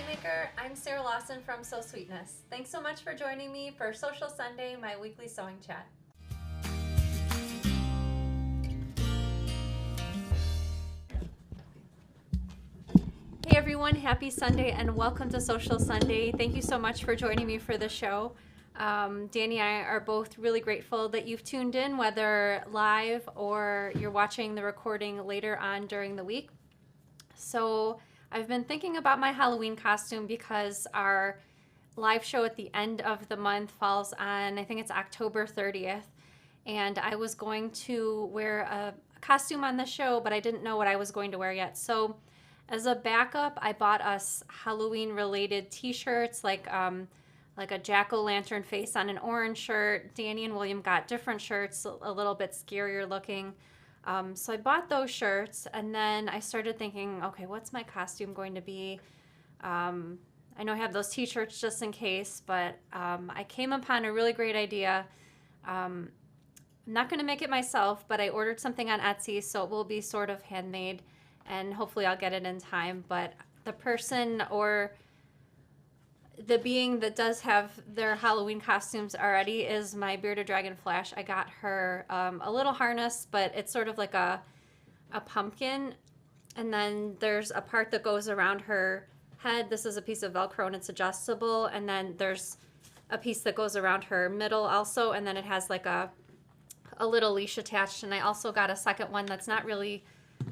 Bagmaker, I'm Sarah Lawson from Sew Sweetness. Thanks so much for joining me for Sewcial Sunday, my weekly sewing chat. Hey everyone, happy Sunday and welcome to Sewcial Sunday. Thank you so much for joining me for the show. Danny and I are both really grateful that you've tuned in, whether live or you're watching the recording later on during the week. So I've been thinking about my Halloween costume because our live show at the end of the month falls on, I think it's October 30th. And I was going to wear a costume on the show, but I didn't know what I was going to wear yet. So as a backup, I bought us Halloween related t-shirts, like a jack-o'-lantern face on an orange shirt. Danny and William got different shirts, a little bit scarier looking. So I bought those shirts, and then I started thinking, okay, what's my costume going to be? I know I have those t-shirts just in case, but I came upon a really great idea. I'm not going to make it myself, but I ordered something on Etsy, so it will be sort of handmade, and hopefully I'll get it in time. But the person or the being that does have their Halloween costumes already is my bearded dragon Flash. I got her a little harness, but it's sort of like a pumpkin, and then there's a part that goes around her head. This is a piece of Velcro and it's adjustable, and then there's a piece that goes around her middle also, and then it has like a little leash attached. And I also got a second one that's not really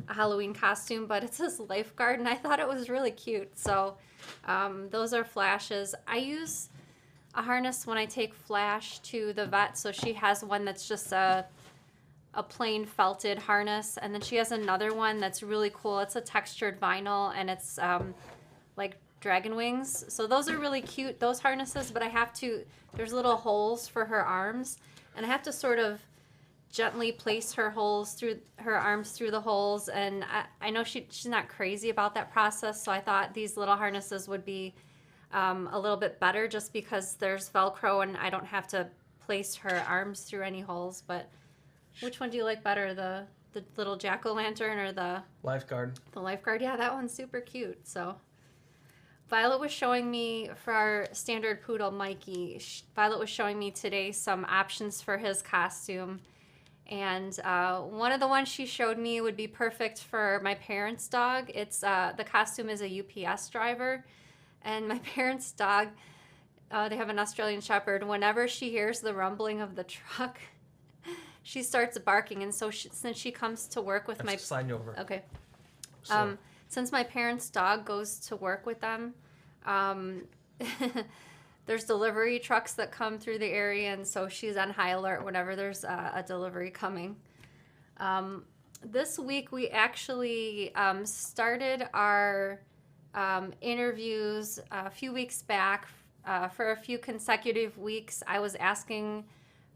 a Halloween costume, but it says lifeguard, and I thought it was really cute. So those are Flash's. I use a harness when I take Flash to the vet, so she has one that's just a plain felted harness, and then she has another one that's really cool. It's a textured vinyl, and it's like dragon wings. So those are really cute, those harnesses, but there's little holes for her arms, and I have to sort of gently place her arms through the holes, and I know she's not crazy about that process, so I thought these little harnesses would be a little bit better just because there's Velcro and I don't have to place her arms through any holes. But which one do you like better, the little jack-o'-lantern or the lifeguard? The lifeguard, yeah, that one's super cute. So Violet was showing me, for our standard poodle Mikey, Violet was showing me today some options for his costume. And one of the ones she showed me would be perfect for my parents' dog. It's the costume is a UPS driver, and my parents' dog, they have an Australian Shepherd. Whenever she hears the rumbling of the truck, she starts barking. And so since she comes to work with slide you over. Okay. So. Since my parents' dog goes to work with them, there's delivery trucks that come through the area, and so she's on high alert whenever there's a delivery coming. This week we actually started our interviews a few weeks back. For a few consecutive weeks, I was asking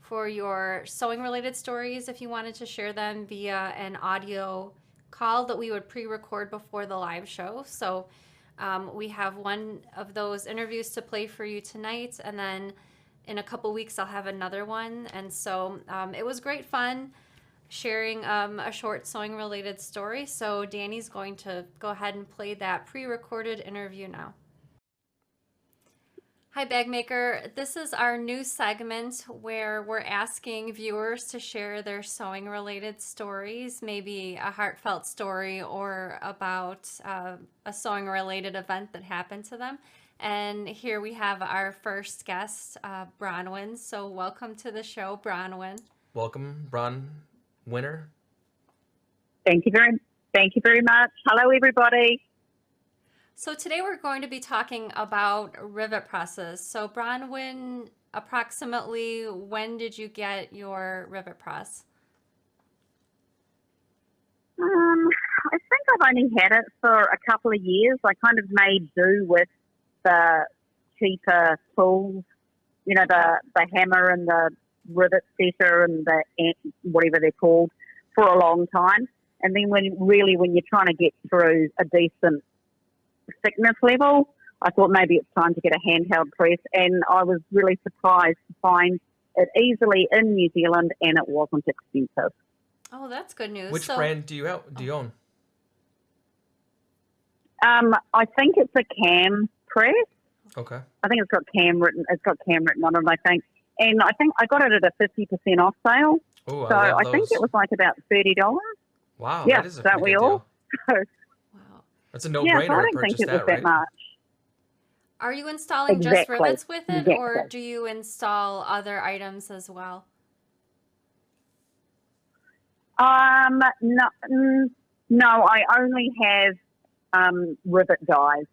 for your sewing-related stories if you wanted to share them via an audio call that we would pre-record before the live show. So we have one of those interviews to play for you tonight, and then in a couple weeks I'll have another one. And so it was great fun sharing a short sewing related story. So Danny's going to go ahead and play that pre-recorded interview now. Hi Bagmaker, this is our new segment where we're asking viewers to share their sewing related stories, maybe a heartfelt story or about a sewing related event that happened to them. And here we have our first guest, Bronwyn. So welcome to the show, Bronwyn. Welcome, Bronwyn. Thank you very much. Hello everybody. So today we're going to be talking about rivet presses. So Bronwyn, approximately when did you get your rivet press? I think I've only had it for a couple of years. I kind of made do with the cheaper tools, you know, the hammer and the rivet setter and the whatever they're called, for a long time. And then when you're trying to get through a decent thickness level, I thought maybe it's time to get a handheld press, and I was really surprised to find it easily in New Zealand, and it wasn't expensive. Oh, that's good news. Which brand do you own? I think it's a Cam Press. Okay. I think it's got Cam written. It's got Cam written on it, I think. And I think I got it at a 50% off sale. Oh, So I love I think those. it was like about $30. Wow, Yeah, that is a don't pretty we good all? deal. So, Wow. That's a yeah, so no-brainer I to don't think purchase it was that, that right? much. Are you installing just Exactly. rivets with it, or Exactly. do you install other items as well? No, no, I only have rivet dyes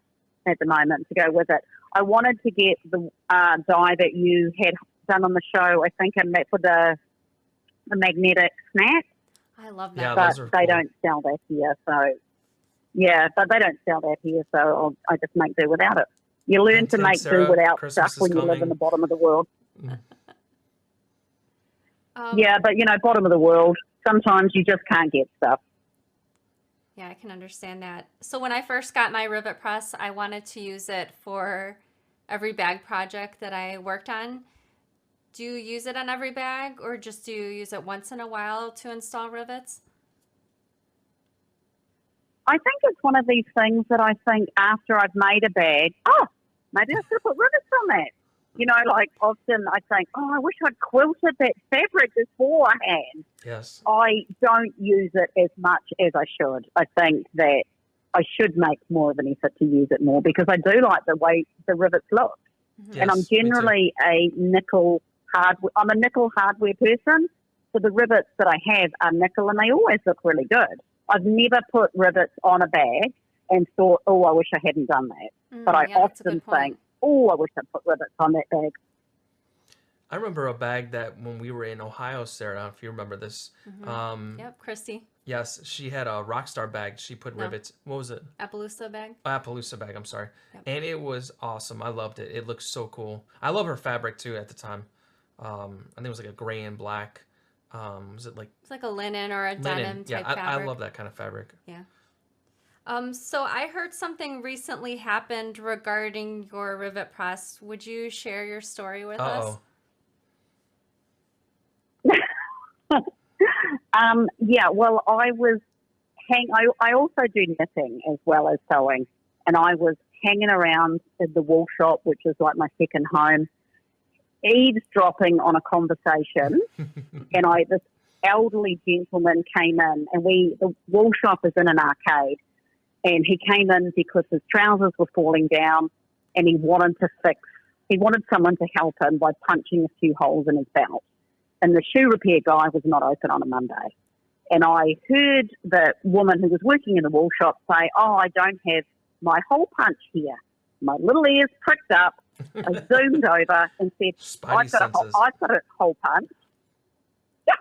at the moment to go with it. I wanted to get the dye that you had done on the show, I think, and that for the magnetic snap, I love Yeah, that. but those are they cool. don't sell that here. So, yeah, but they don't sell that here, so I just make do without it. You learn Hint, to hint, make Sarah, do without Christmas stuff when is you live in coming. the bottom of the world. Mm. Yeah, but, bottom of the world, sometimes you just can't get stuff. Yeah, I can understand that. So when I first got my rivet press, I wanted to use it for every bag project that I worked on. Do you use it on every bag, or just do you use it once in a while to install rivets? I think it's one of these things that I think after I've made a bag, maybe I should put rivets on that. Like often I think, I wish I'd quilted that fabric beforehand. Yes. I don't use it as much as I should. I think that I should make more of an effort to use it more because I do like the way the rivets look. Mm-hmm. And I'm Yes, me too. generally I'm a nickel hardware person. So the rivets that I have are nickel and they always look really good. I've never put rivets on a bag and thought, I wish I hadn't done that. But I Yeah, that's a often good point. think, I wish I'd put rivets on that bag. I remember a bag that when we were in Ohio, Sarah, if you remember this. Yep, Christy. Yes, she had a Rockstar bag. She put No. rivets. What was it? Appaloosa bag. Appaloosa bag, I'm sorry. Yep. And it was awesome. I loved it. It looked so cool. I love her fabric too at the time. I think it was like a gray and black. Was it like It's like a linen or a linen? denim Yeah, type I fabric. love that kind of fabric. Yeah. So I heard something recently happened regarding your rivet press. Would you share your story with us? Yeah, well, I also do knitting as well as sewing, and I was hanging around at the wool shop, which is like my second home, eavesdropping on a conversation, and this elderly gentleman came in, and the wool shop is in an arcade, and he came in because his trousers were falling down, and he wanted someone to help him by punching a few holes in his belt. And the shoe repair guy was not open on a Monday. And I heard the woman who was working in the wool shop say, I don't have my hole punch here. My little ears pricked up. I zoomed over and said, I've got a hole punch. Yeah,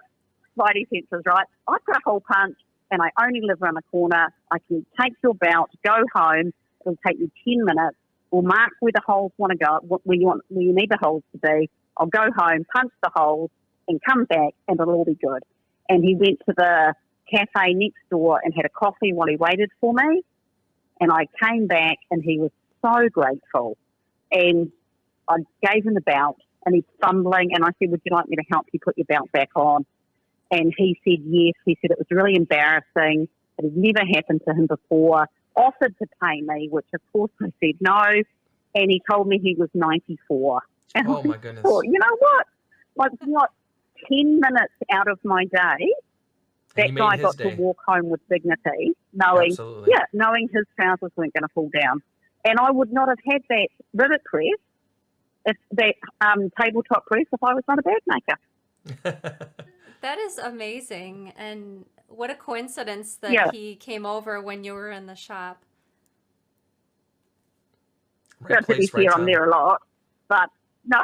Spidey senses, right? I've got a hole punch and I only live around the corner. I can take your belt, go home. It'll take you 10 minutes. We'll mark where the holes want to go, where you need the holes to be. I'll go home, punch the holes, and come back, and it'll all be good. And he went to the cafe next door and had a coffee while he waited for me. And I came back, and he was so grateful. And I gave him the belt, and he's fumbling, and I said, would you like me to help you put your belt back on? And he said yes. He said it was really embarrassing. It had never happened to him before. Offered to pay me, which of course I said no. And he told me he was 94. And Oh my goodness. thought, you know what? Like, 10 minutes out of my day, that guy got to walk home with dignity, knowing his trousers weren't going to fall down. And I would not have had that rivet press, that tabletop press, if I was not a bag maker. That is amazing. And what a coincidence that he came over when you were in the shop. Right to be place, right fair, time. I'm there a lot. But no.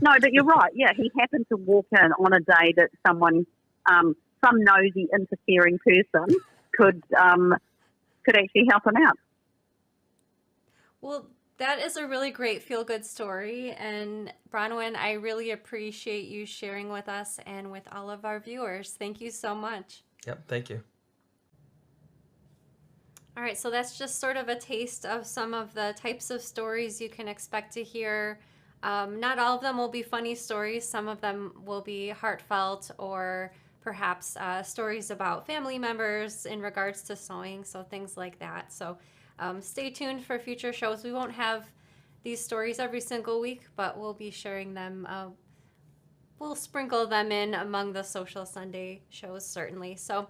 No, but you're right. Yeah, he happened to walk in on a day that someone, some nosy, interfering person could actually help him out. Well, that is a really great feel-good story. And Bronwyn, I really appreciate you sharing with us and with all of our viewers. Thank you so much. Yep, thank you. All right, so that's just sort of a taste of some of the types of stories you can expect to hear. Not all of them will be funny stories. Some of them will be heartfelt or perhaps stories about family members in regards to sewing, so things like that. So Stay tuned for future shows. We won't have these stories every single week, but we'll be sharing them. We'll sprinkle them in among the Sewcial Sunday shows, certainly. So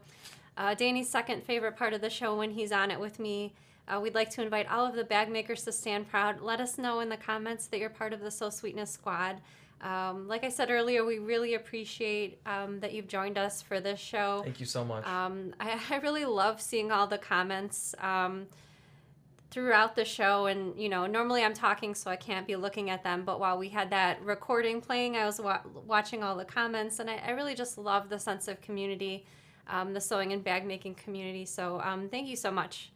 Danny's second favorite part of the show when he's on it with me, we'd like to invite all of the bag makers to stand proud. Let us know in the comments that you're part of the So Sweetness Squad. Like I said earlier, we really appreciate that you've joined us for this show. Thank you so much. I really love seeing all the comments throughout the show, and normally I'm talking, so I can't be looking at them, but while we had that recording playing, I was watching all the comments, and I really just love the sense of community, the sewing and bag making community. So thank you so much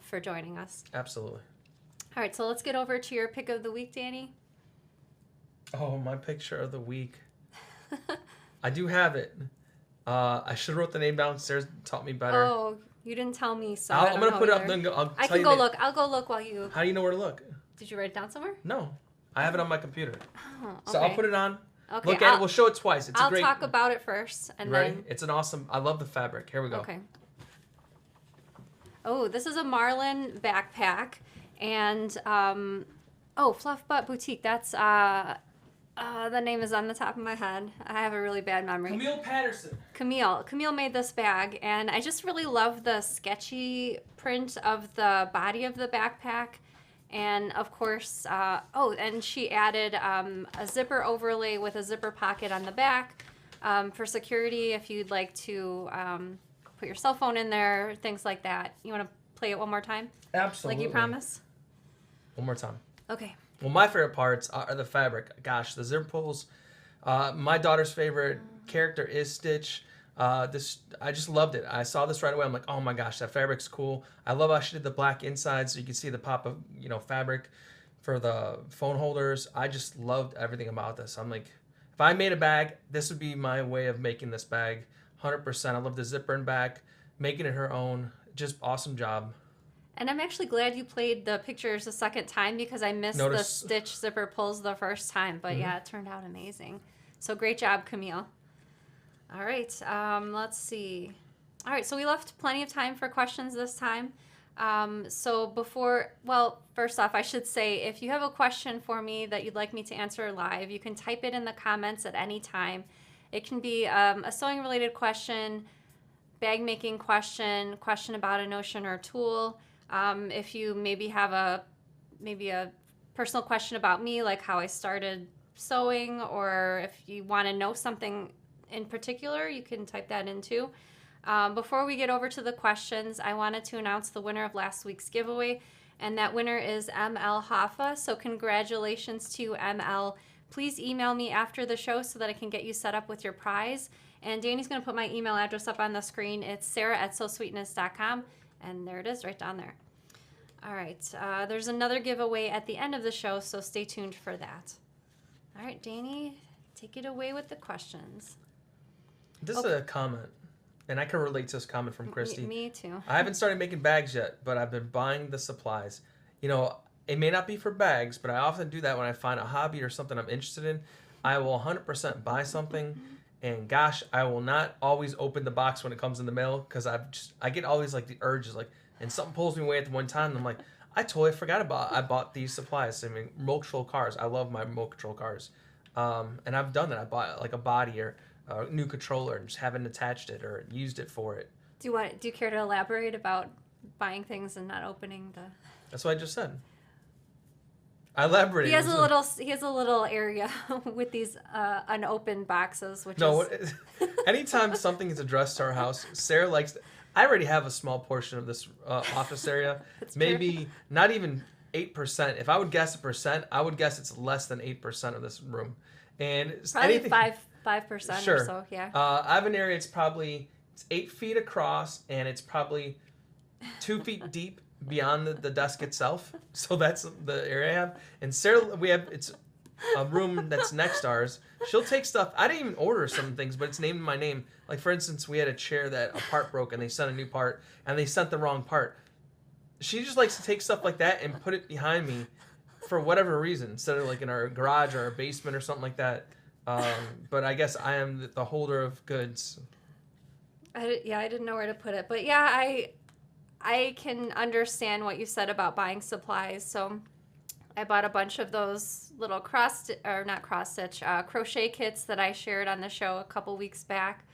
for joining us. Absolutely. All right, so let's get over to your pick of the week, Danny. Oh, my picture of the week. I do have it. I should have wrote the name downstairs. Taught me better. Oh, you didn't tell me, so I'm gonna put it up. Then I can go look. I'll go look while you. How do you know where to look? Did you write it down somewhere? No, I have it on my computer. Oh, okay. So I'll put it on. Okay, Look at it. We'll show it twice. It's I'll a great. talk about it first, and Ready? then. It's an awesome. I love the fabric. Here we go. Okay. Oh, this is a Marlin backpack, and Fluff Butt Boutique. That's the name is on the top of my head. I have a really bad memory. Camille Patterson. Camille made this bag, and I just really love the sketchy print of the body of the backpack. And of course, and she added a zipper overlay with a zipper pocket on the back for security if you'd like to put your cell phone in there, things like that. You want to play it one more time? Absolutely. Like you promise? One more time. Okay. Well, my favorite parts are the fabric. Gosh, the zipper pulls. My daughter's favorite character is Stitch. I just loved it. I saw this right away. I'm like, oh my gosh, that fabric's cool. I love how she did the black inside so you can see the pop of fabric for the phone holders. I just loved everything about this. I'm like, if I made a bag, this would be my way of making this bag. 100%. I love the zipper and back, making it her own. Just awesome job. And I'm actually glad you played the pictures a second time because I missed the Stitch zipper pulls the first time. But yeah, it turned out amazing. So great job, Camille. All right, let's see. All right, so we left plenty of time for questions this time. First off, I should say, if you have a question for me that you'd like me to answer live, you can type it in the comments at any time. It can be a sewing-related question, bag-making question about a notion or tool. If you maybe have a personal question about me, like how I started sewing, or if you want to know something in particular, you can type that in too. Before we get over to the questions, I wanted to announce the winner of last week's giveaway, and that winner is ML Hoffa. So congratulations to ML. Please email me after the show so that I can get you set up with your prize. And Danny's going to put my email address up on the screen. It's sarah@sewsweetness.com, and there it is right down there. All right, there's another giveaway at the end of the show, so stay tuned for that. All right, Danny, take it away with the questions. This is a comment, and I can relate to this comment from Christy. Me too. I haven't started making bags yet, but I've been buying the supplies. It may not be for bags, but I often do that when I find a hobby or something I'm interested in. I will 100% buy something, and gosh, I will not always open the box when it comes in the mail because I get always like the urges, and something pulls me away at the one time, and I'm like, I totally forgot I bought these supplies. I mean, remote control cars. I love my remote control cars, and I've done that. I bought like a body or a new controller and just haven't attached it or used it for it. Do you care to elaborate about buying things and not opening the? That's what I just said. I elaborated. He has a little area with these unopened boxes, which is. Anytime something is addressed to our house, Sarah likes. I already have a small portion of this office area. Maybe not even 8%. If I would guess a percent, I would guess it's less than 8% of this room. And probably 5% sure. or so, yeah. I have an area. It's 8 feet across, and it's probably 2 feet deep beyond the desk itself. So that's the area I have. And Sarah, it's a room that's next to ours. She'll take stuff. I didn't even order some things, but it's named in my name. Like, for instance, we had a chair that a part broke, and they sent a new part, and they sent the wrong part. She just likes to take stuff like that and put it behind me for whatever reason, instead of like in our garage or our basement or something like that. But I guess I am the holder of goods. I didn't know where to put it, but yeah, I can understand what you said about buying supplies. So I bought a bunch of those little crochet kits that I shared on the show a couple weeks back.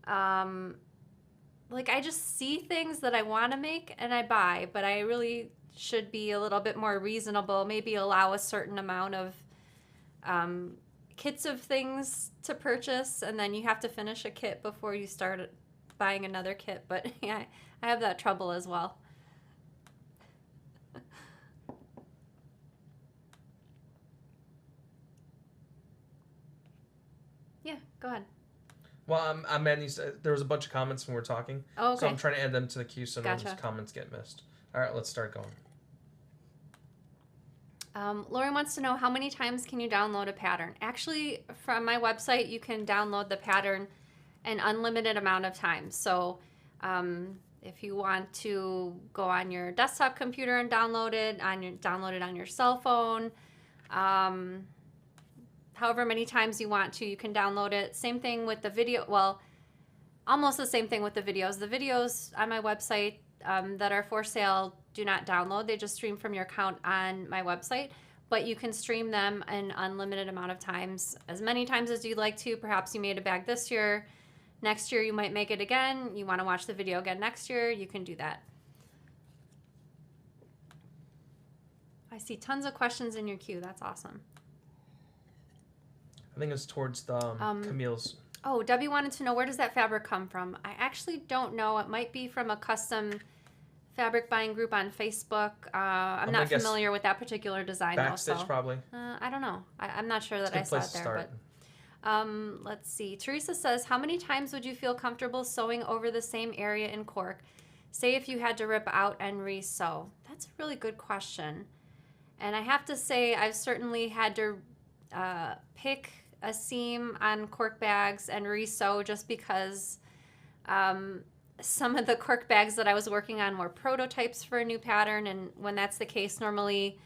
Like, I just see things that I want to make and I buy, but I really should be a little bit more reasonable, maybe allow a certain amount of kits of things to purchase, and then you have to finish a kit before you start buying another kit. But yeah, I have that trouble as well. Yeah, go ahead. Well, I'm adding these. There was a bunch of comments when we were talking, Oh, okay. so I'm trying to add them to the queue so none of Gotcha. these comments get missed. All right, let's start going. Lauren wants to know, how many times can you download a pattern? Actually, from my website, you can download the pattern an unlimited amount of times. So if you want to go on your desktop computer and download it on your cell phone, however many times you want to, you can download it. Same thing with the video. Well, almost the same thing with the videos. The videos on my website that are for sale do not download. They just stream from your account on my website. But you can stream them an unlimited amount of times, as many times as you'd like to. Perhaps you made a bag this year. Next year you might make it again. You want to watch the video again next year, you can do that. I see tons of questions in your queue. That's awesome. I think it's towards the Camille's. Oh, Debbie wanted to know, where does that fabric come from? I actually don't know. It might be from a custom fabric buying group on Facebook. I'm not familiar with that particular design. Backstage, though, so. probably. I don't know. I'm not sure that I saw it there. But let's see. Teresa says, how many times would you feel comfortable sewing over the same area in cork? Say if you had to rip out and re-sew. That's a really good question. And I have to say, I've certainly had to pick a seam on cork bags and re-sew just because some of the cork bags that I was working on were prototypes for a new pattern, and when that's the case, normally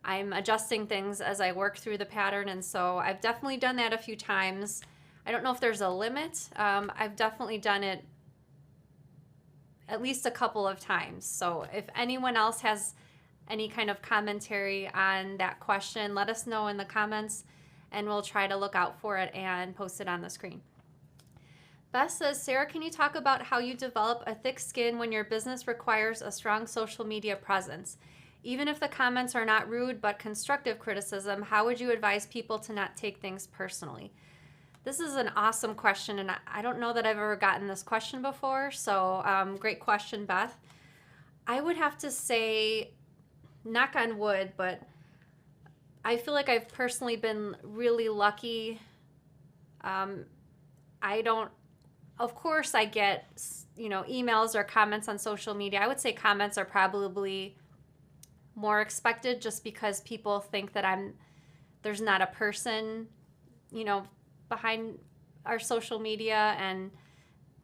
I'm adjusting things as I work through the pattern, and so I've definitely done that a few times. I don't know if there's a limit. I've definitely done it at least a couple of times. So if anyone else has any kind of commentary on that question, let us know in the comments, and we'll try to look out for it and post it on the screen. Beth says, Sarah, can you talk about how you develop a thick skin when your business requires a strong social media presence? Even if the comments are not rude but constructive criticism, how would you advise people to not take things personally? This is an awesome question, and I don't know that I've ever gotten this question before, so great question, Beth. I would have to say, knock on wood, but I feel like I've personally been really lucky. Of course I get, emails or comments on social media. I would say comments are probably more expected just because people think that there's not a person, behind our social media and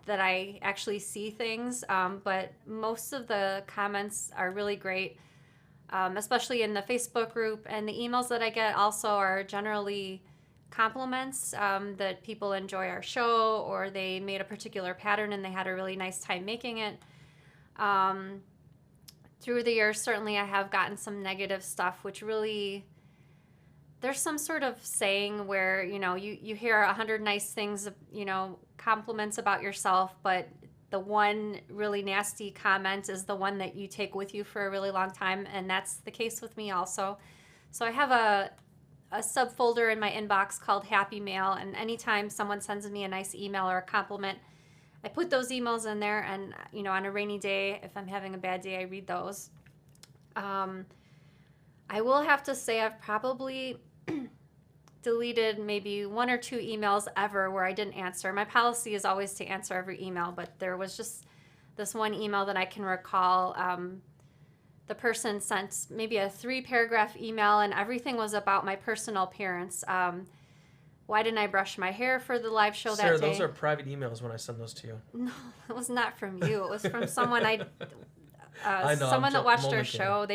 that I actually see things. But most of the comments are really great, especially in the Facebook group, and the emails that I get also are generally compliments that people enjoy our show, or they made a particular pattern and they had a really nice time making it. Through the years, certainly I have gotten some negative stuff, which really, there's some sort of saying where, you hear 100 nice things, compliments about yourself, but the one really nasty comment is the one that you take with you for a really long time, and that's the case with me also. So I have a subfolder in my inbox called Happy Mail, and anytime someone sends me a nice email or a compliment, I put those emails in there, and on a rainy day, if I'm having a bad day, I read those. I will have to say I've probably deleted maybe 1 or 2 emails ever where I didn't answer. My policy is always to answer every email, but there was just this one email that I can recall. The person sent maybe a 3-paragraph email, and everything was about my personal appearance. Why didn't I brush my hair for the live show Sarah, that day? those are private emails when I send those to you. No, it was not from you. It was from someone I know, someone that watched I'm our only show.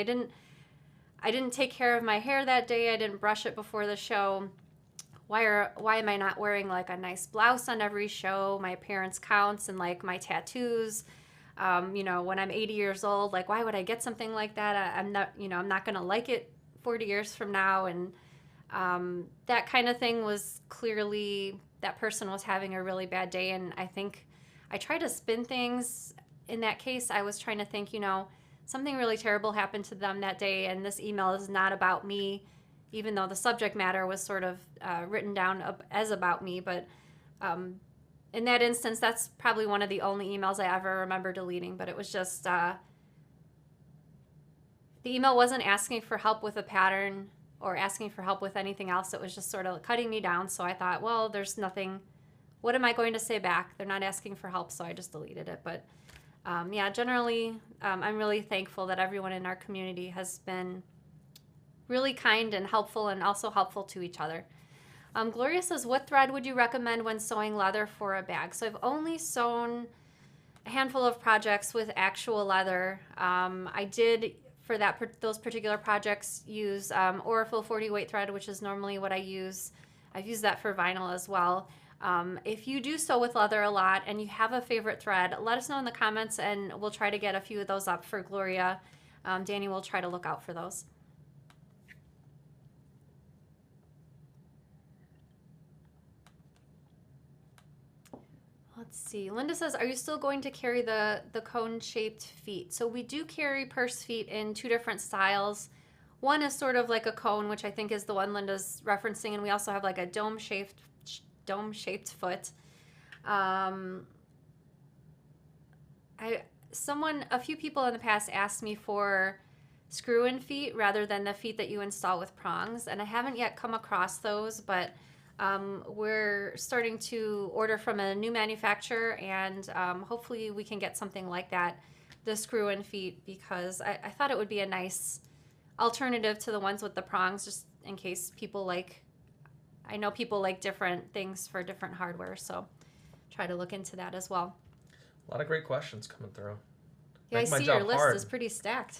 I didn't take care of my hair that day. I didn't brush it before the show. Why am I not wearing like a nice blouse on every show? My appearance counts, and like my tattoos. When I'm 80 years old, like, why would I get something like that? I'm not going to like it 40 years from now. And that kind of thing was clearly, that person was having a really bad day. And I think I try to spin things. In that case, I was trying to think, something really terrible happened to them that day. And this email is not about me, even though the subject matter was sort of written down as about me. But in that instance, that's probably one of the only emails I ever remember deleting. But it was just, the email wasn't asking for help with a pattern or asking for help with anything else. It was just sort of cutting me down. So I thought, well, there's nothing. What am I going to say back? They're not asking for help, so I just deleted it. But generally, I'm really thankful that everyone in our community has been really kind and helpful, and also helpful to each other. Gloria says, what thread would you recommend when sewing leather for a bag? So I've only sewn a handful of projects with actual leather. I did, for those particular projects, use Orifil 40 weight thread, which is normally what I use. I've used that for vinyl as well. If you do sew with leather a lot and you have a favorite thread, let us know in the comments, and we'll try to get a few of those up for Gloria. Danny will try to look out for those. Let's see. Linda says, are you still going to carry the cone-shaped feet? So we do carry purse feet in two different styles. One is sort of like a cone, which I think is the one Linda's referencing, and we also have like a dome-shaped foot. A few people in the past asked me for screw-in feet rather than the feet that you install with prongs, and I haven't yet come across those, but we're starting to order from a new manufacturer, and hopefully we can get something like that, the screw-in feet, because I thought it would be a nice alternative to the ones with the prongs, just in case I know people like different things for different hardware, so try to look into that as well. A lot of great questions coming through. Yeah, I see your list is pretty stacked.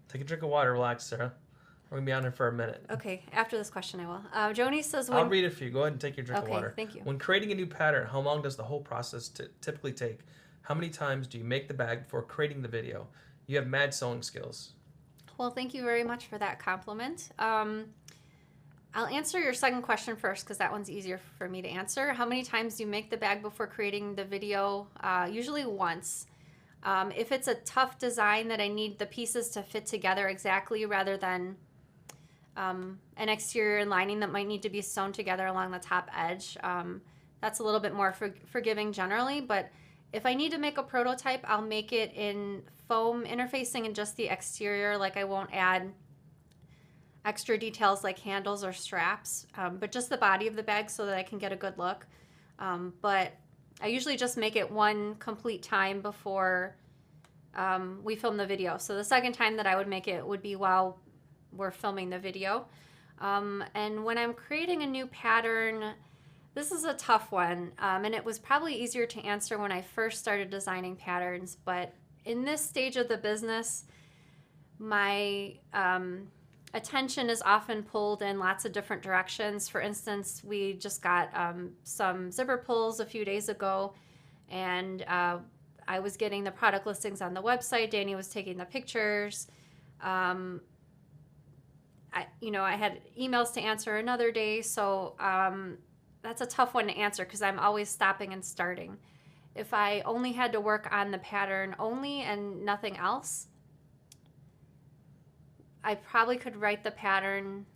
Take a drink of water, relax, Sarah. We're going to be on here for a minute. Okay, after this question I will. Joni says... I'll read it for you. Go ahead and take your drink of water. Okay, thank you. When creating a new pattern, how long does the whole process typically take? How many times do you make the bag before creating the video? You have mad sewing skills. Well, thank you very much for that compliment. I'll answer your second question first, because that one's easier for me to answer. How many times do you make the bag before creating the video? Usually once. If it's a tough design that I need the pieces to fit together exactly, rather than an exterior and lining that might need to be sewn together along the top edge, that's a little bit more forgiving generally. But if I need to make a prototype, I'll make it in foam interfacing in just the exterior. Like, I won't add extra details like handles or straps, but just the body of the bag so that I can get a good look. But I usually just make it one complete time before we film the video. So the second time that I would make it would be while we're filming the video. And when I'm creating a new pattern, this is a tough one. And it was probably easier to answer when I first started designing patterns. But in this stage of the business, my attention is often pulled in lots of different directions. For instance, we just got some zipper pulls a few days ago, and I was getting the product listings on the website. Danny was taking the pictures. I had emails to answer another day, so that's a tough one to answer because I'm always stopping and starting. If I only had to work on the pattern only and nothing else, I probably could write the pattern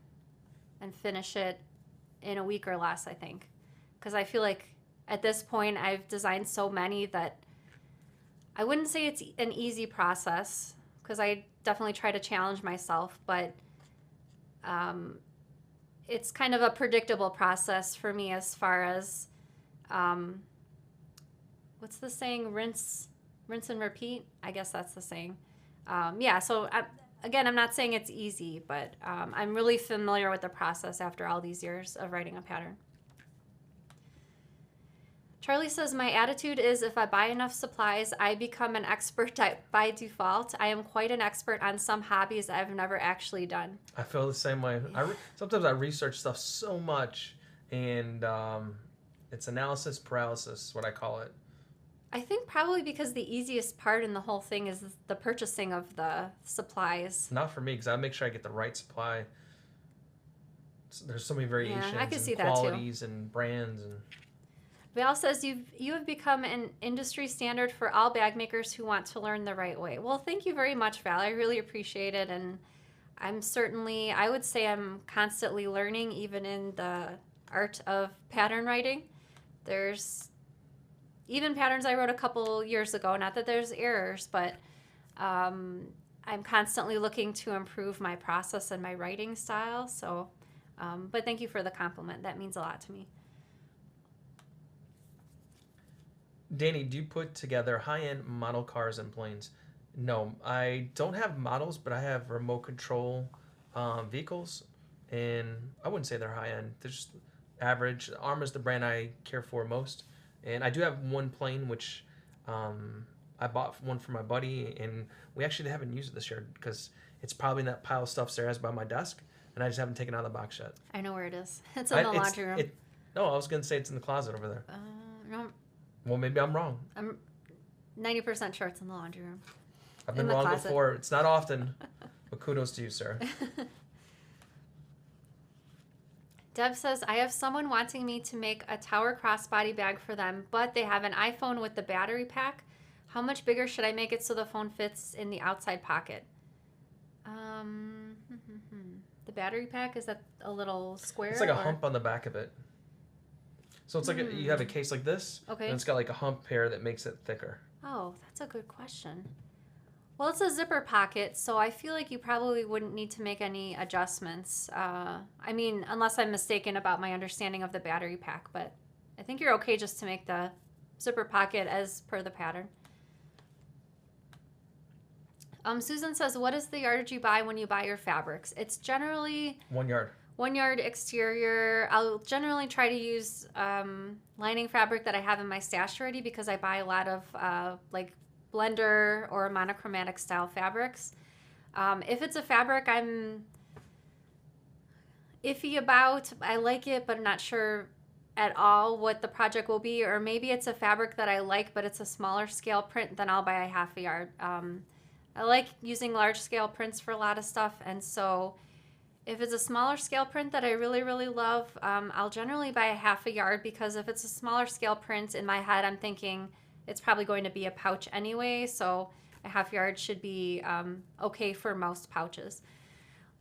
and finish it in a week or less, I think. Because I feel like at this point I've designed so many that I wouldn't say it's an easy process, because I definitely try to challenge myself, but it's kind of a predictable process for me as far as, what's the saying? Rinse and repeat? I guess that's the saying. So again, I'm not saying it's easy, but I'm really familiar with the process after all these years of writing a pattern. Charlie says, my attitude is if I buy enough supplies, I become an expert by default. I am quite an expert on some hobbies I've never actually done. I feel the same way. Sometimes I research stuff so much, and it's analysis paralysis, what I call it. I think probably because the easiest part in the whole thing is the purchasing of the supplies. Not for me, because I make sure I get the right supply. There's so many variations I could see and that too. qualities and brands. And Val says you have become an industry standard for all bag makers who want to learn the right way. Well, thank you very much, Val. I really appreciate it, and I would say I'm constantly learning, even in the art of pattern writing. There's even patterns I wrote a couple years ago. Not that there's errors, but I'm constantly looking to improve my process and my writing style. So, but thank you for the compliment. That means a lot to me. Danny, do you put together high-end model cars and planes? No, I don't have models, but I have remote control vehicles, and I wouldn't say they're high-end. They're just average. Arm is the brand I care for most, and I do have one plane, which I bought one for my buddy, and we actually haven't used it this year because it's probably in that pile of stuff Sarah has by my desk, and I just haven't taken it out of the box yet. I know where it is. It's in the laundry room. No, I was going to say it's in the closet over there. No, Well, maybe I'm wrong. I'm 90% sure it's in the laundry room. I've been wrong before. It's not often, but kudos to you, Sarah. Deb says, I have someone wanting me to make a tower crossbody bag for them, but they have an iPhone with the battery pack. How much bigger should I make it so the phone fits in the outside pocket? The battery pack, is that a little square? It's like a hump on the back of it. So it's like you have a case like this, okay, and it's got like a hump here that makes it thicker. Oh, that's a good question. Well, it's a zipper pocket, so I feel like you probably wouldn't need to make any adjustments. I mean, unless I'm mistaken about my understanding of the battery pack, but I think you're okay just to make the zipper pocket as per the pattern. Susan says, what is the yardage you buy when you buy your fabrics? It's generally 1 yard. 1 yard exterior. I'll generally try to use lining fabric that I have in my stash already because I buy a lot of like blender or monochromatic style fabrics. If it's a fabric I'm iffy about, I like it but I'm not sure at all what the project will be, or maybe it's a fabric that I like but it's a smaller scale print, then I'll buy a half a yard. I like using large scale prints for a lot of stuff, and so if it's a smaller scale print that I really, really love, I'll generally buy a half a yard, because if it's a smaller scale print, in my head I'm thinking it's probably going to be a pouch anyway, so a half yard should be okay for most pouches.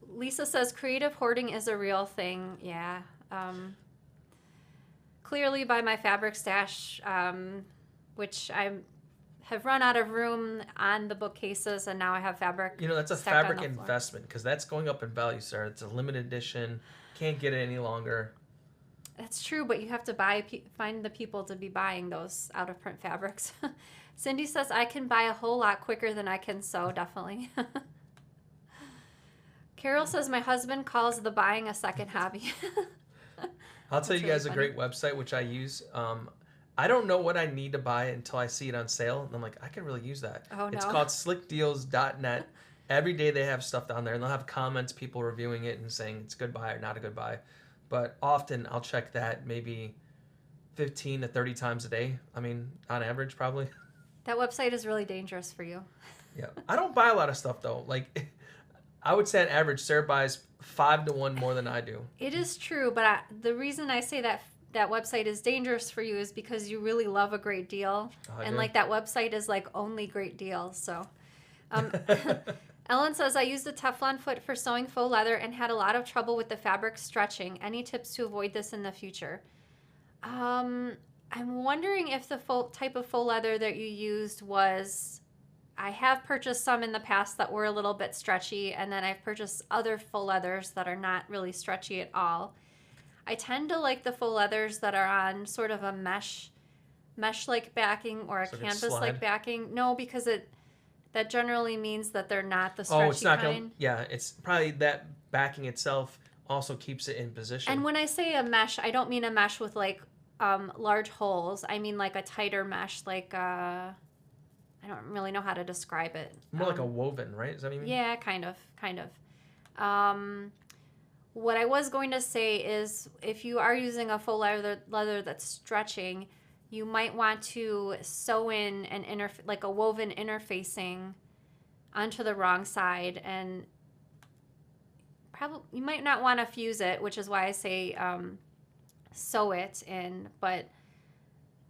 Lisa says creative hoarding is a real thing. Yeah. Clearly by my fabric stash, which I have run out of room on the bookcases, and now I have fabric. You know, that's a fabric investment, because that's going up in value, Sarah. It's a limited edition. Can't get it any longer. That's true, but you have to find the people to be buying those out of print fabrics. Cindy says, I can buy a whole lot quicker than I can sew, definitely. Carol says, my husband calls the buying a second hobby. I'll tell you guys a great website which I use. I don't know what I need to buy until I see it on sale, and I'm like, I could really use that. Oh, no. It's called slickdeals.net. Every day they have stuff down there, and they'll have comments, people reviewing it and saying it's a good buy or not a good buy. But often I'll check that maybe 15 to 30 times a day. I mean, on average, probably. That website is really dangerous for you. Yeah. I don't buy a lot of stuff, though. Like, I would say on average, Sarah buys 5 to 1 more than I do. It is true, but the reason I say that website is dangerous for you is because you really love a great deal. And, like, that website is, like, only great deals, so. Ellen says, I used a Teflon foot for sewing faux leather and had a lot of trouble with the fabric stretching. Any tips to avoid this in the future? I'm wondering if the type of faux leather that you used was... I have purchased some in the past that were a little bit stretchy, and then I've purchased other faux leathers that are not really stretchy at all. I tend to like the faux leathers that are on sort of a mesh-like backing or a canvas-like backing. No, because that generally means that they're not the stretchy it's not kind. Yeah, it's probably that backing itself also keeps it in position. And when I say a mesh, I don't mean a mesh with like large holes. I mean like a tighter mesh, like I don't really know how to describe it. More like a woven, right? Is that what you mean? Yeah, kind of. What I was going to say is if you are using a faux leather that's stretching, you might want to sew in like a woven interfacing onto the wrong side, and probably you might not want to fuse it, which is why I say sew it in, but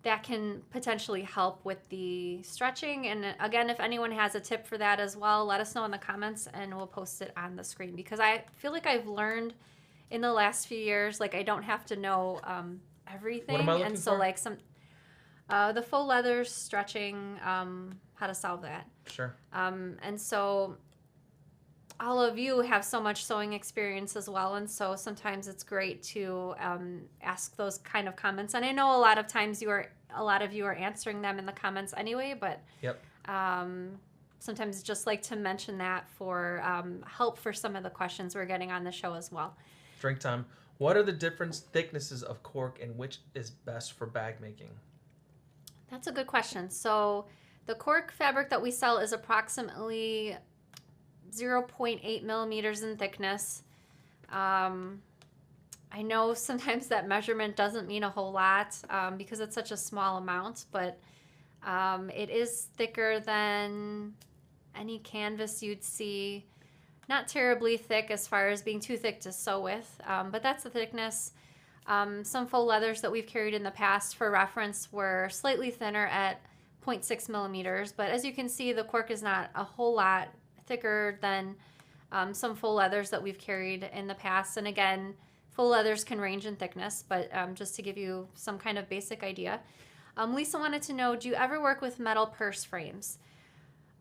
that can potentially help with the stretching. And again, if anyone has a tip for that as well, let us know in the comments and we'll post it on the screen, because I feel like I've learned in the last few years, like I don't have to know everything. What am I looking and so for? like the faux leather stretching, how to solve that. Sure. And so all of you have so much sewing experience as well, and so sometimes it's great to ask those kind of comments. And I know a lot of times a lot of you are answering them in the comments anyway, but Yep. Sometimes just like to mention that for help for some of the questions we're getting on the show as well. Drink time. What are the different thicknesses of cork and which is best for bag making? That's a good question. So the cork fabric that we sell is approximately 0.8 millimeters in thickness. I know sometimes that measurement doesn't mean a whole lot because it's such a small amount, but it is thicker than any canvas you'd see. Not terribly thick as far as being too thick to sew with, but that's the thickness. Some faux leathers that we've carried in the past, for reference, were slightly thinner at 0.6 millimeters, but as you can see, the cork is not a whole lot thicker than some faux leathers that we've carried in the past. And again, faux leathers can range in thickness, but just to give you some kind of basic idea. Lisa wanted to know, do you ever work with metal purse frames?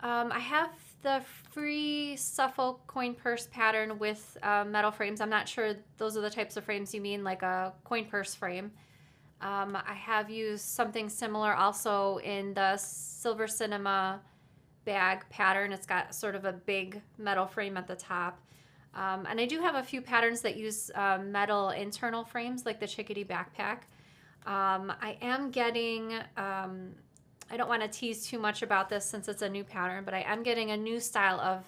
I have the free Suffolk coin purse pattern with metal frames. I'm not sure those are the types of frames you mean, like a coin purse frame. I have used something similar also in the Silver Cinema bag pattern. It's got sort of a big metal frame at the top. And I do have a few patterns that use metal internal frames, like the Chickadee backpack. I am getting, I don't want to tease too much about this since it's a new pattern, but I am getting a new style of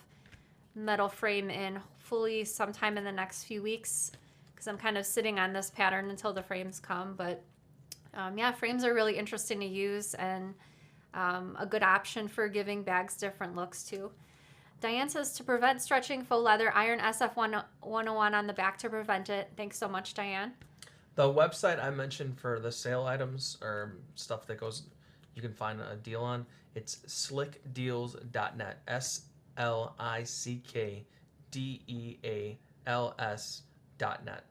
metal frame in, hopefully sometime in the next few weeks, because I'm kind of sitting on this pattern until the frames come. But yeah, frames are really interesting to use, and a good option for giving bags different looks too. Diane says, to prevent stretching faux leather, iron SF101 on the back to prevent it. Thanks so much, Diane. The website I mentioned for the sale items or stuff that goes, you can find a deal on, it's slickdeals.net. SLICKDEALS.net.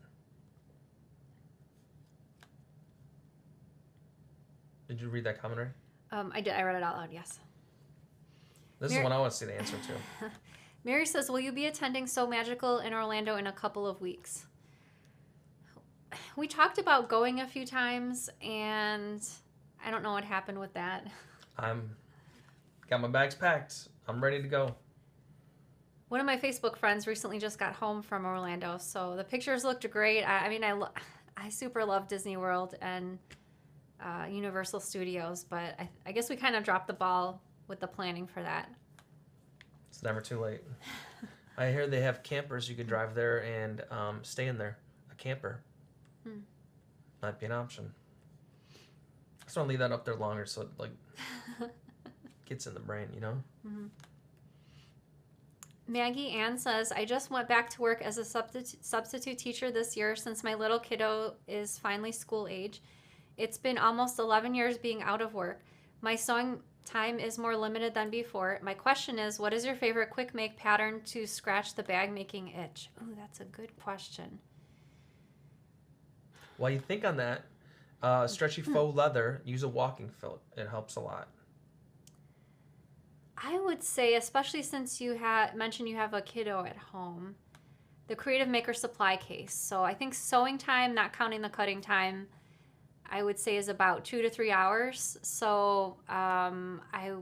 Did you read that commentary? I did. I read it out loud, yes. This is what I want to see the answer to. Mary says, will you be attending So Magical in Orlando in a couple of weeks? We talked about going a few times, and I don't know what happened with that. Got my bags packed. I'm ready to go. One of my Facebook friends recently just got home from Orlando, so the pictures looked great. I super love Disney World and Universal Studios, but I guess we kind of dropped the ball with the planning for that. It's never too late. I hear they have campers. You can drive there and stay in there. A camper. Might be an option. I just want to leave that up there longer so it gets in the brain, you know? Mm-hmm. Maggie Ann says, I just went back to work as a substitute teacher this year since my little kiddo is finally school age. It's been almost 11 years being out of work. My sewing time is more limited than before. My question is, what is your favorite quick make pattern to scratch the bag making itch? Ooh, that's a good question. While you think on that, stretchy faux leather, use a walking fillet. It helps a lot. I would say, especially since you mentioned you have a kiddo at home, the Creative Maker supply case. So I think sewing time, not counting the cutting time, I would say is about 2 to 3 hours. So I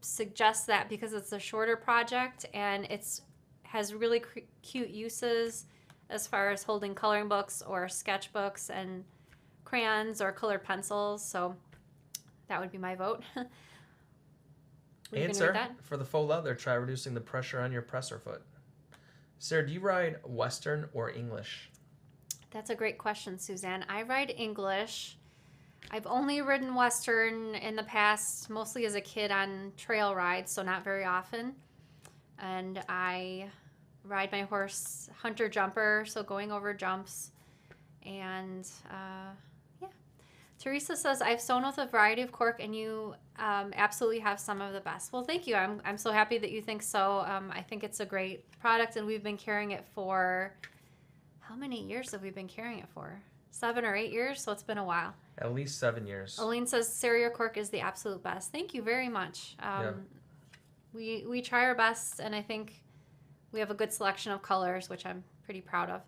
suggest that because it's a shorter project and it has really cute uses as far as holding coloring books or sketchbooks and crayons or colored pencils. So that would be my vote. Answer for the faux leather, try reducing the pressure on your presser foot. Sarah, do you ride Western or English? That's a great question, Suzanne. I ride English. I've only ridden Western in the past, mostly as a kid on trail rides, so not very often. And I ride my horse hunter jumper, so going over jumps. And yeah. Teresa says, I've sewn with a variety of cork, and you absolutely have some of the best. Well, thank you. I'm so happy that you think so. I think it's a great product, and we've been carrying it for, how many years have we been carrying it for? 7 or 8 years, so it's been a while. At least 7 years. Aline says, Sarah, your cork is the absolute best. Thank you very much. Yeah. We try our best, and I think we have a good selection of colors, which I'm pretty proud of.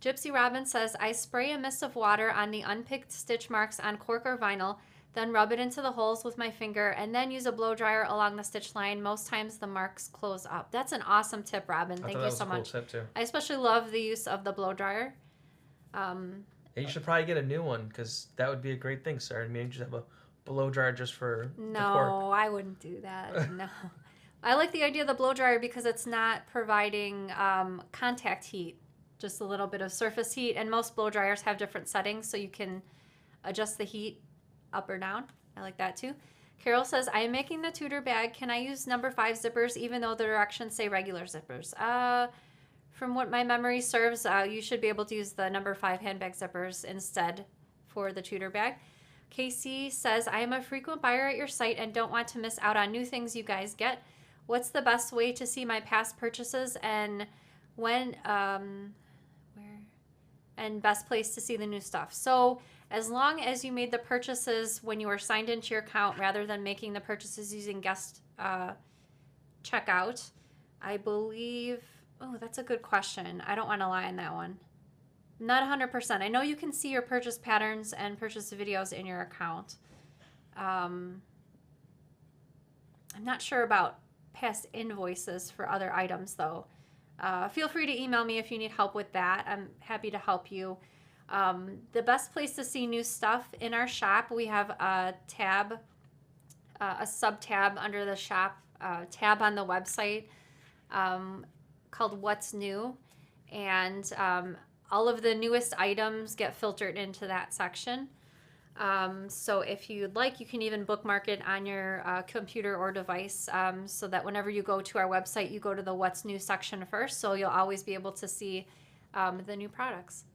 Gypsy Robin says, I spray a mist of water on the unpicked stitch marks on cork or vinyl, then rub it into the holes with my finger, and then use a blow dryer along the stitch line. Most times the marks close up. That's an awesome tip, Robin. Thank you so much. Tip too. I especially love the use of the blow dryer. You should probably get a new one, because that would be a great thing, Sarah. Maybe just have a blow dryer just for the cork. No, I wouldn't do that. No. I like the idea of the blow dryer because it's not providing contact heat, just a little bit of surface heat. And most blow dryers have different settings, so you can adjust the heat up or down. I like that too. Carol says, I am making the Tudor bag. Can I use number 5 zippers even though the directions say regular zippers? From what my memory serves, you should be able to use the number 5 handbag zippers instead for the Tudor bag. Casey says, I am a frequent buyer at your site and don't want to miss out on new things you guys get. What's the best way to see my past purchases and when, and best place to see the new stuff? So as long as you made the purchases when you were signed into your account rather than making the purchases using guest checkout, I believe, oh, that's a good question. I don't want to lie on that one. Not 100%. I know you can see your purchase patterns and purchase videos in your account. I'm not sure about past invoices for other items, though. Feel free to email me if you need help with that. I'm happy to help you. The best place to see new stuff in our shop, we have a tab, a sub-tab under the shop tab on the website called What's New. And all of the newest items get filtered into that section. So if you'd like, you can even bookmark it on your computer or device so that whenever you go to our website, you go to the What's New section first. So you'll always be able to see the new products.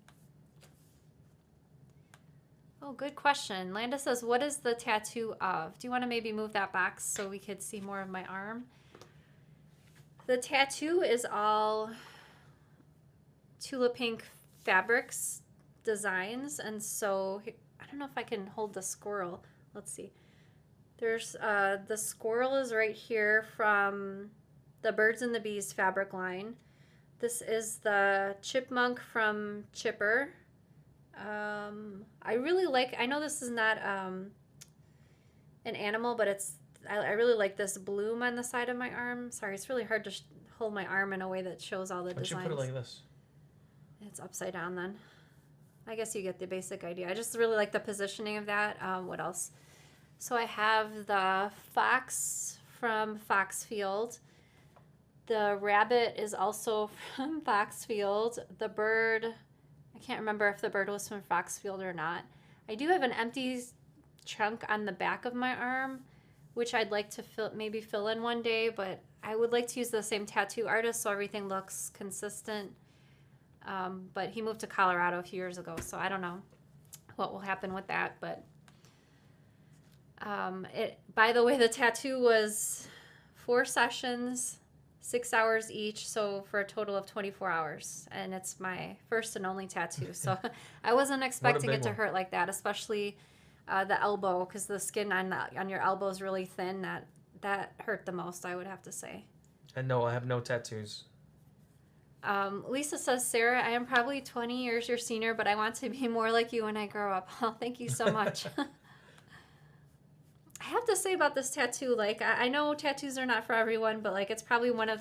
Oh, good question. Landa says, what is the tattoo of? Do you want to maybe move that box so we could see more of my arm? The tattoo is all Tula Pink Fabrics designs. And so I don't know if I can hold the squirrel. Let's see. There's the squirrel is right here from the Birds and the Bees fabric line. This is the chipmunk from Chipper. I really like, I know this is not an animal, but I really like this bloom on the side of my arm. Sorry, it's really hard to hold my arm in a way that shows all the designs. Why don't you put it like this? It's upside down then. I guess you get the basic idea. I just really like the positioning of that. What else? So I have the fox from Foxfield. The rabbit is also from Foxfield. The bird, I can't remember if the bird was from Foxfield or not. I do have an empty chunk on the back of my arm, which I'd like to maybe fill in one day, but I would like to use the same tattoo artist so everything looks consistent. But he moved to Colorado a few years ago, so I don't know what will happen with that. But by the way, the tattoo was 4 sessions, 6 hours each, so for a total of 24 hours. And it's my first and only tattoo, so I wasn't expecting it to hurt like that, especially the elbow, because the skin on your elbow is really thin. That hurt the most, I would have to say. And no, I have no tattoos. Lisa says, Sarah, I am probably 20 years your senior, but I want to be more like you when I grow up. Oh, thank you so much. I have to say about this tattoo, like, I know tattoos are not for everyone, but like, it's probably one of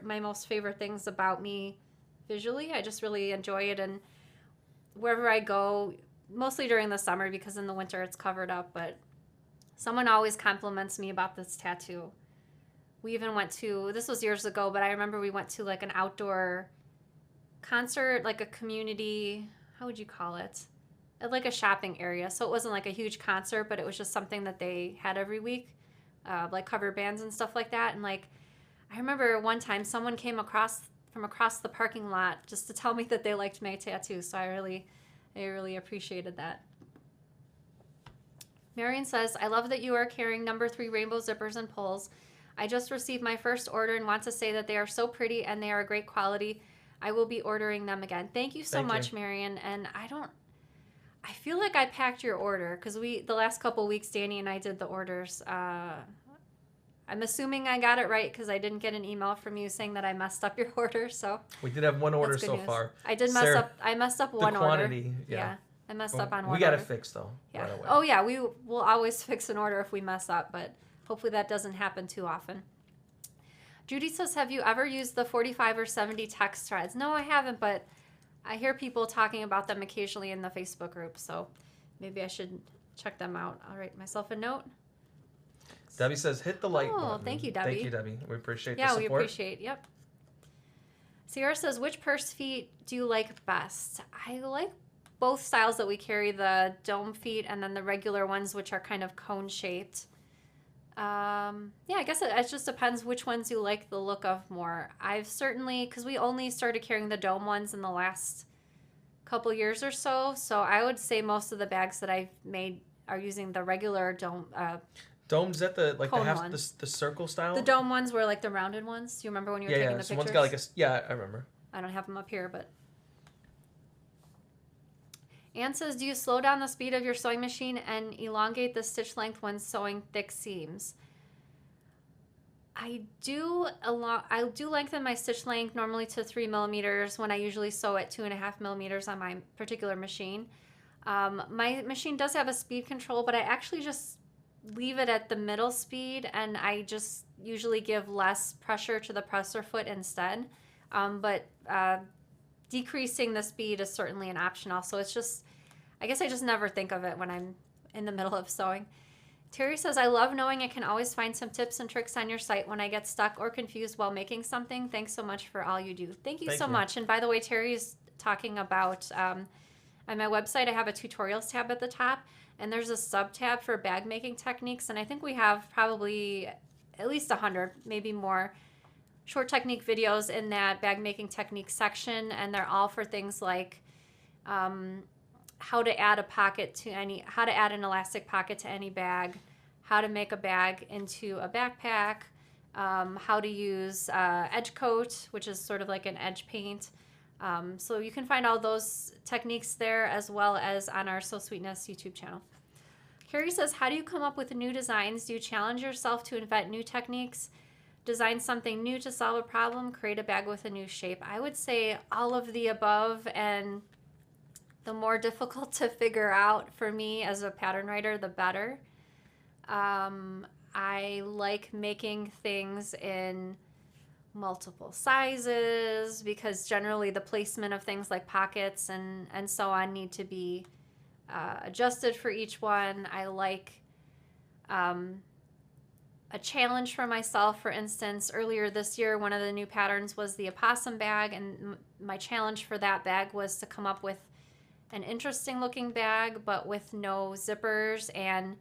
my most favorite things about me visually. I just really enjoy it, and wherever I go, mostly during the summer because in the winter it's covered up, but someone always compliments me about this tattoo. We even went to, this was years ago, but I remember we went to like an outdoor concert, like a community, how would you call it? like a shopping area. So it wasn't like a huge concert, but it was just something that they had every week, like cover bands and stuff like that. And like, I remember one time someone came from across the parking lot just to tell me that they liked my tattoo. So I really appreciated that. Marion says, I love that you are carrying number 3 rainbow zippers and pulls. I just received my first order and want to say that they are so pretty and they are great quality. I will be ordering them again. Thank you so much, Marion. And I feel like I packed your order because the last couple weeks, Danny and I did the orders. I'm assuming I got it right because I didn't get an email from you saying that I messed up your order. So we did have one order so far. I did mess up. I messed up one order. The quantity, yeah. I messed up on one. We got it fixed though. Yeah. Right away. Oh yeah, we will always fix an order if we mess up, but hopefully that doesn't happen too often. Judy says, have you ever used the 45 or 70 text threads? No, I haven't, but I hear people talking about them occasionally in the Facebook group, so maybe I should check them out. I'll write myself a note. Debbie says, hit the like button. Oh, thank you, Debbie. Thank you, Debbie. We appreciate the support. support. Yeah, we appreciate, yep. Sierra says, which purse feet do you like best? I like both styles that we carry, the dome feet and then the regular ones, which are kind of cone-shaped. Yeah, I guess it just depends which ones you like the look of more. I've certainly, because we only started carrying the dome ones in the last couple years or so, so I would say most of the bags that I've made are using the regular dome. Domes at the ones. the circle style. The dome ones were like the rounded ones. Do you remember when you were taking the pictures? So one's got like I remember. I don't have them up here, but. Anne says, do you slow down the speed of your sewing machine and elongate the stitch length when sewing thick seams? I do lengthen my stitch length normally to 3 millimeters when I usually sew at 2.5 millimeters on my particular machine. My machine does have a speed control, but I actually just leave it at the middle speed, and I just usually give less pressure to the presser foot instead. But decreasing the speed is certainly an option also. It's just, I guess I just never think of it when I'm in the middle of sewing. Terry says, I love knowing I can always find some tips and tricks on your site when I get stuck or confused while making something. Thanks so much for all you do. Thank you so much. And by the way, Terry's talking about, on my website, I have a tutorials tab at the top, and there's a sub tab for bag making techniques. And I think we have probably at least 100, maybe more, short technique videos in that bag making techniques section, and they're all for things like how to add an elastic pocket to any bag, how to make a bag into a backpack, how to use edge coat, which is sort of like an edge paint. So you can find all those techniques there, as well as on our Sew Sweetness YouTube channel. Carrie says, how do you come up with new designs? Do you challenge yourself to invent new techniques? Design something new to solve a problem, create a bag with a new shape? I would say all of the above, and the more difficult to figure out for me as a pattern writer, the better. I like making things in multiple sizes because generally the placement of things like pockets and so on need to be adjusted for each one. I like a challenge for myself. For instance, earlier this year, one of the new patterns was the opossum bag, and my challenge for that bag was to come up with an interesting looking bag, but with no zippers and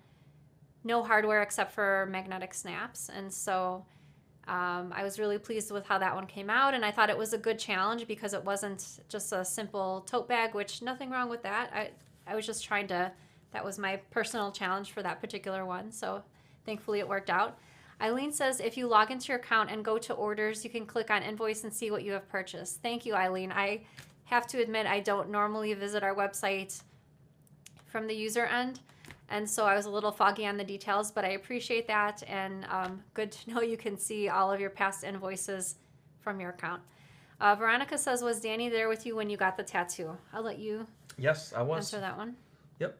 no hardware except for magnetic snaps. And so I was really pleased with how that one came out, and I thought it was a good challenge because it wasn't just a simple tote bag, which nothing wrong with that. I was just trying to, that was my personal challenge for that particular one. So thankfully it worked out. Eileen says, if you log into your account and go to orders, you can click on invoice and see what you have purchased. Thank you, Eileen. I have to admit, I don't normally visit our website from the user end, and so I was a little foggy on the details, but I appreciate that, and good to know you can see all of your past invoices from your account. Veronica says, was Danny there with you when you got the tattoo? I'll let you Yes, I was. answer that one. Yep.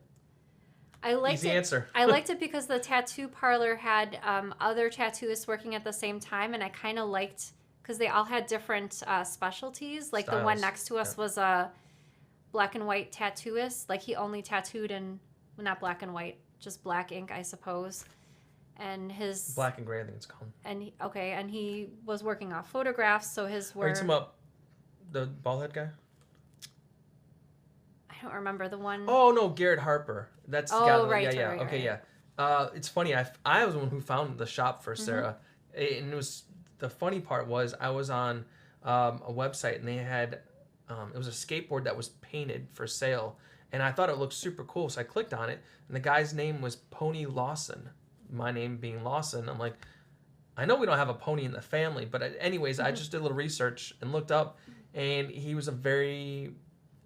I liked Easy it. answer. I liked it because the tattoo parlor had other tattooists working at the same time, and I kind of liked, because they all had different specialties. Like the one next to us was a black and white tattooist. Like he only tattooed in, well, not black and white, just black ink, I suppose. And his black and gray, I think it's called. And and he was working off photographs, so his were. Are you talking about the bald head guy? I don't remember the one. Oh no, Garrett Harper. That's the Oh, guy. right, Yeah, right, okay, right. yeah. It's funny. I was the one who found the shop for Mm-hmm. Sarah, and it was the funny part was I was on a website and they had it was a skateboard that was painted for sale, and I thought it looked super cool, so I clicked on it, and the guy's name was Pony Lawson. My name being Lawson, I'm like, I know we don't have a pony in the family, but anyways, I just did a little research and looked up, and he was a very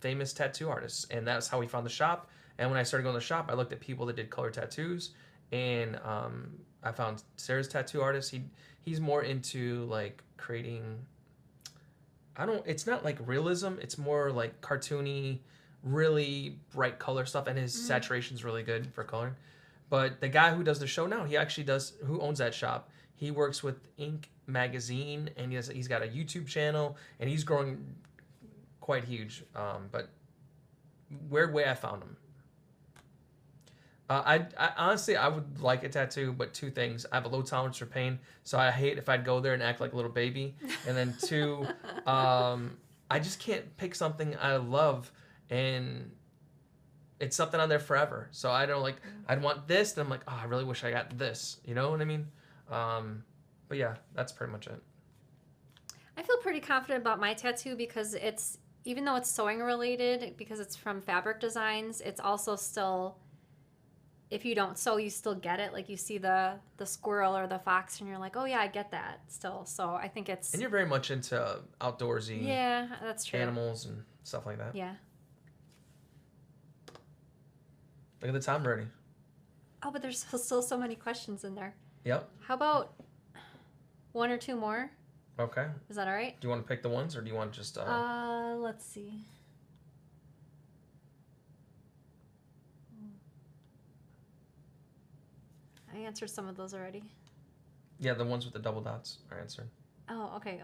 famous tattoo artist, and that's how we found the shop. And when I started going to the shop, I looked at people that did color tattoos, and I found Sarah's tattoo artist. He's more into like creating. It's not like realism. It's more like cartoony, really bright color stuff, and his saturation's really good for coloring. But the guy who does the show now, who owns that shop. He works with Ink Magazine, and he's got a YouTube channel, and he's growing quite huge. But weird way I found him. I honestly, I would like a tattoo, but two things. I have a low tolerance for pain, so I hate if I'd go there and act like a little baby. And then two, I just can't pick something I love, and it's something on there forever. So I don't like, I'd want this, then I'm like, oh, I really wish I got this. You know what I mean? But yeah, that's pretty much it. I feel pretty confident about my tattoo because it's, even though it's sewing related, because it's from Fabric Designs, it's also still, if you don't sew, you still get it. Like you see the squirrel or the fox and you're like, oh yeah, I get that still. So I think it's... And you're very much into outdoorsy yeah, that's true. animals and stuff like that. Yeah. Look at the time already. Oh, but there's still so many questions in there. Yep. How about one or two more? Okay. Is that all right? Do you want to pick the ones, or do you want to just... Let's see. I answered some of those already. Yeah, the ones with the double dots are answered. Oh, okay.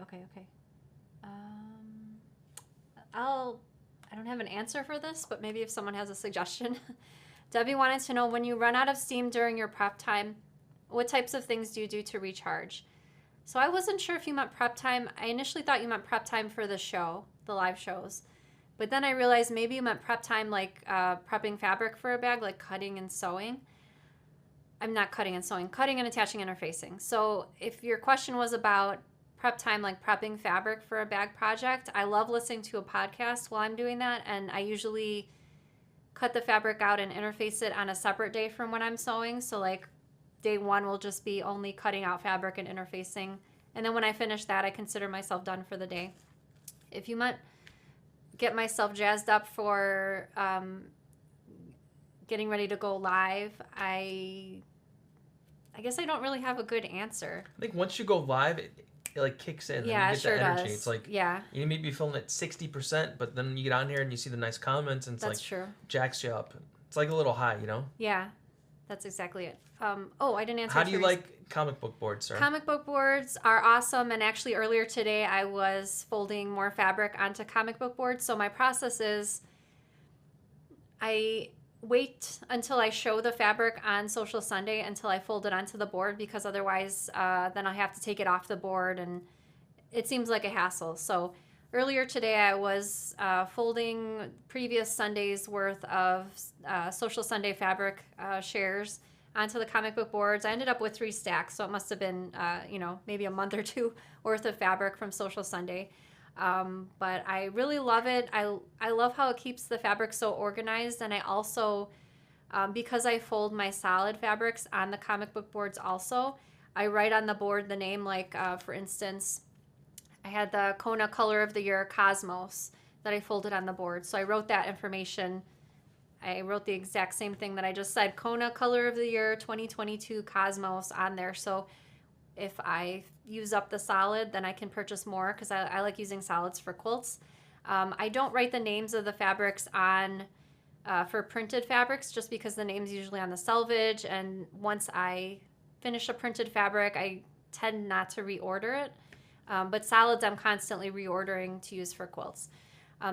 I don't have an answer for this, but maybe if someone has a suggestion. Debbie wanted to know, when you run out of steam during your prep time, what types of things do you do to recharge? So I wasn't sure if you meant prep time. I initially thought you meant prep time for the show, the live shows. But then I realized maybe you meant prep time like prepping fabric for a bag, like cutting and sewing. I'm not cutting and sewing, cutting and attaching interfacing. So if your question was about prep time, like prepping fabric for a bag project, I love listening to a podcast while I'm doing that. And I usually cut the fabric out and interface it on a separate day from when I'm sewing. So like day one will just be only cutting out fabric and interfacing. And then when I finish that, I consider myself done for the day. If you might get myself jazzed up for getting ready to go live, I guess I don't really have a good answer. I think once you go live, it like kicks in. Yeah, and you get it the energy. does. It's like, yeah, you may be feeling at 60%, but then you get on here and you see the nice comments, and it's that's like true. jacks you up. It's like a little high, you know? Yeah, that's exactly it. Oh, I didn't answer. How do you like comic book boards, sir? Comic book boards are awesome, and actually earlier today I was folding more fabric onto comic book boards. So my process is I wait until I show the fabric on Sewcial Sunday until I fold it onto the board, because otherwise then I have to take it off the board and it seems like a hassle. So earlier today I was folding previous Sunday's worth of Sewcial Sunday fabric shares onto the comic book boards. I ended up with 3 stacks, so it must have been maybe a month or two worth of fabric from Sewcial Sunday. But I really love it. I love how it keeps the fabric so organized, and I also, because I fold my solid fabrics on the comic book boards also, I write on the board the name, like for instance, I had the Kona Color of the Year Cosmos that I folded on the board. So I wrote that information. I wrote the exact same thing that I just said, Kona Color of the Year 2022 Cosmos on there. So if I use up the solid, then I can purchase more, because I like using solids for quilts. I don't write the names of the fabrics on for printed fabrics, just because the name's usually on the selvage, and once I finish a printed fabric, I tend not to reorder it. But solids I'm constantly reordering to use for quilts.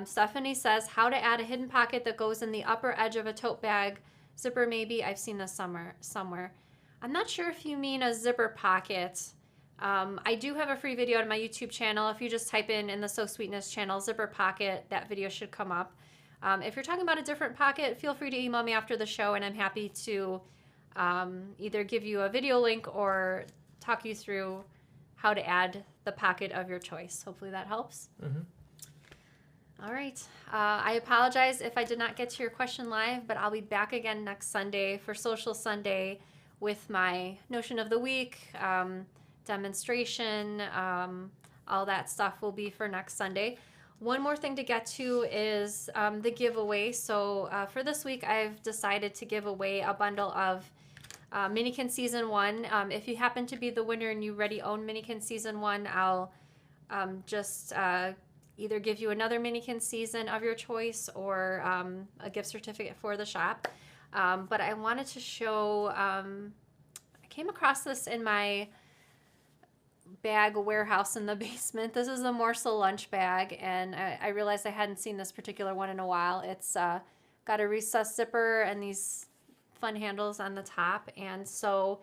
Stephanie says, how to add a hidden pocket that goes in the upper edge of a tote bag. Zipper maybe, I've seen this somewhere. I'm not sure if you mean a zipper pocket. I do have a free video on my YouTube channel. If you just type in the So Sweetness channel, zipper pocket, that video should come up. If you're talking about a different pocket, feel free to email me after the show, and I'm happy to either give you a video link or talk you through how to add the pocket of your choice. Hopefully that helps. Mm-hmm. All right. I apologize if I did not get to your question live, but I'll be back again next Sunday for Sewcial Sunday with my notion of the week, demonstration, all that stuff will be for next Sunday. One more thing to get to is the giveaway. So for this week, I've decided to give away a bundle of Minikin Season 1. If you happen to be the winner and you already own Minikin Season 1, I'll just either give you another Minikin season of your choice or a gift certificate for the shop. But I wanted to show, I came across this in my bag warehouse in the basement. This is a morsel lunch bag, and I realized I hadn't seen this particular one in a while. It's got a recessed zipper and these fun handles on the top. And so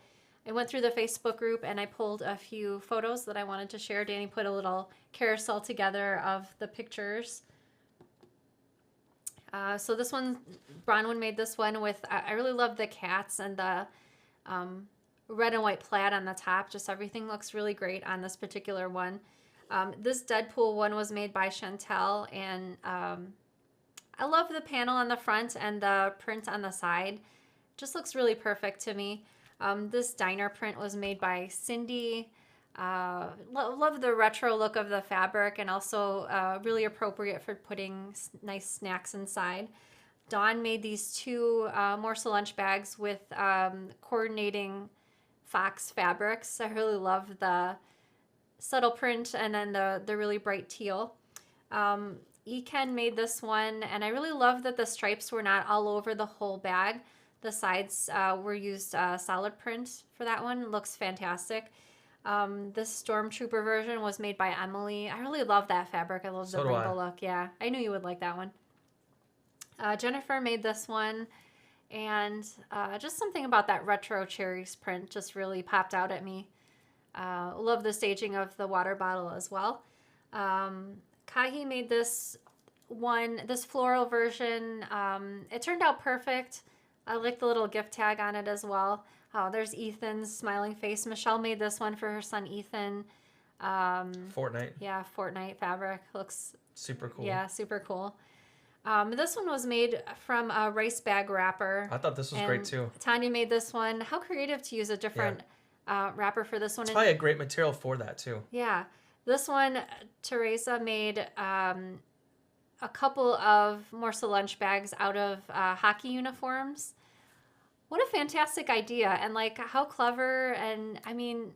I went through the Facebook group and I pulled a few photos that I wanted to share. Danny put a little carousel together of the pictures. So this one, Bronwyn made this one with, I really love the cats and the red and white plaid on the top. Just everything looks really great on this particular one. This Deadpool one was made by Chantel, and I love the panel on the front and the print on the side. Just looks really perfect to me. This diner print was made by Cindy. Love the retro look of the fabric, and also really appropriate for putting nice snacks inside. Dawn made these two morsel lunch bags with coordinating fox fabrics. I really love the subtle print and then the really bright teal. Eken made this one, and I really love that the stripes were not all over the whole bag. The sides were used solid print for that one. It looks fantastic. This Stormtrooper version was made by Emily. I really love that fabric. I love the rainbow look. Yeah, I knew you would like that one. Jennifer made this one, and just something about that retro cherries print just really popped out at me. Love the staging of the water bottle as well. Kahi made this one, this floral version. It turned out perfect. I like the little gift tag on it as well. Oh, there's Ethan's smiling face. Michelle made this one for her son Ethan. Fortnite. Yeah, Fortnite fabric. Looks super cool. Yeah, super cool. This one was made from a rice bag wrapper. I thought this was great too. Tanya made this one. How creative to use a different wrapper for this one. It's probably a great material for that too. Yeah. This one, Teresa made a couple of morsel lunch bags out of hockey uniforms. What a fantastic idea, and like how clever, and I mean,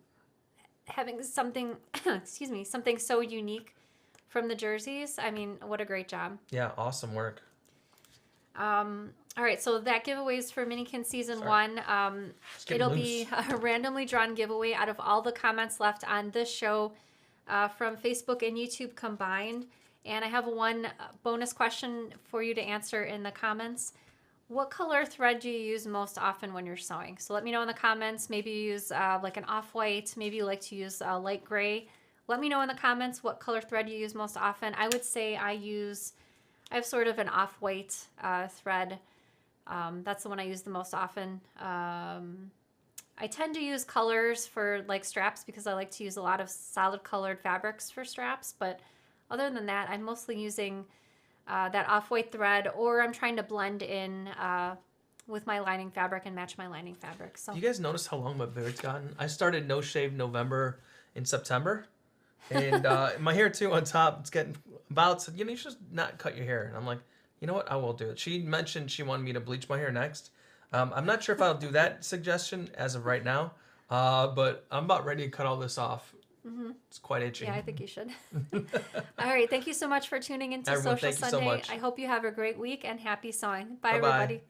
having something, excuse me, something so unique from the jerseys. I mean, what a great job. Yeah, awesome work. All right, so that giveaway is for Minikin Season 1. It'll be a randomly drawn giveaway out of all the comments left on this show from Facebook and YouTube combined. And I have one bonus question for you to answer in the comments. What color thread do you use most often when you're sewing? So let me know in the comments. Maybe you use like an off-white. Maybe you like to use a light gray. Let me know in the comments what color thread you use most often. I would say I have sort of an off-white thread. That's the one I use the most often. I tend to use colors for like straps because I like to use a lot of solid colored fabrics for straps. But other than that, I'm mostly using that off-white thread, or I'm trying to blend in with my lining fabric and match my lining fabric. So, you guys notice how long my beard's gotten? I started No Shave November in September, and my hair too on top, it's getting about, you know, you should not cut your hair. And I'm like, you know what, I will do it. She mentioned she wanted me to bleach my hair next. I'm not sure if I'll do that suggestion as of right now, but I'm about ready to cut all this off. Mm-hmm. It's quite itchy. Yeah, I think you should. All right. Thank you so much for tuning into Everyone, Sewcial thank you Sunday. so much. I hope you have a great week and happy sewing. Bye, Bye-bye. everybody.